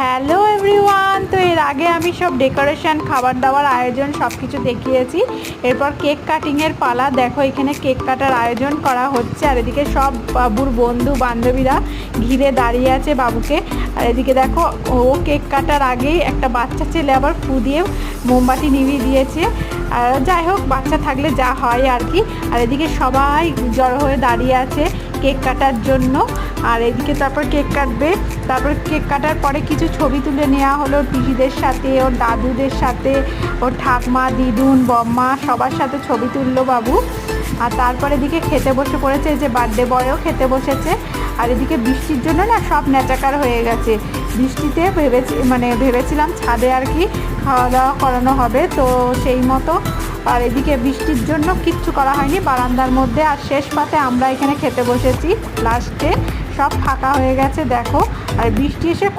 Hello everyone. তো এর আগে আমি সব ডেকোরেশন, খাবার দাবার আয়োজন সব কিছু দেখিয়েছি। এরপর কেক কাটিংয়ের পালা। দেখো এখানে কেক কাটার আয়োজন করা হচ্ছে, আর এদিকে সব বাবুর বন্ধু বান্ধবীরা ঘিরে দাঁড়িয়ে আছে বাবুকে। আর এদিকে দেখো ও কেক কাটার আগেই একটা বাচ্চা ছেলে আবার ফু দিয়ে মোমবাতি নিভিয়ে দিয়েছে। আর যাই হোক, বাচ্চা থাকলে যা হয় আর কি। আর এদিকে সবাই জড়ো হয়ে দাঁড়িয়ে আছে কেক কাটার জন্য। আর এদিকে তারপর কেক কাটবে। তারপর কেক কাটার পরে কিছু ছবি তুলে নেওয়া হলো পিসিদের সাথে, ওর দাদুদের সাথে, ওর ঠাকমা, দিদুন, বম্মা সবার সাথে ছবি তুললো বাবু। আর তারপর এদিকে খেতে বসে পড়েছে, যে বার্থডে বয়ও খেতে বসেছে। আর এদিকে বৃষ্টির জন্য না সব ন্যাচাকার হয়ে গেছে। বৃষ্টিতে ভেবেছিলাম ছাদে আর কি খাওয়া দাওয়া করানো হবে, তো সেই মতো। আর এদিকে বৃষ্টির জন্য কিচ্ছু করা হয়নি বারান্দার মধ্যে। আর শেষ পাতে আমরা এখানে খেতে বসেছি, লাস্টে সব ফাঁকা হয়ে গেছে দেখো। আর বৃষ্টি এসে খুব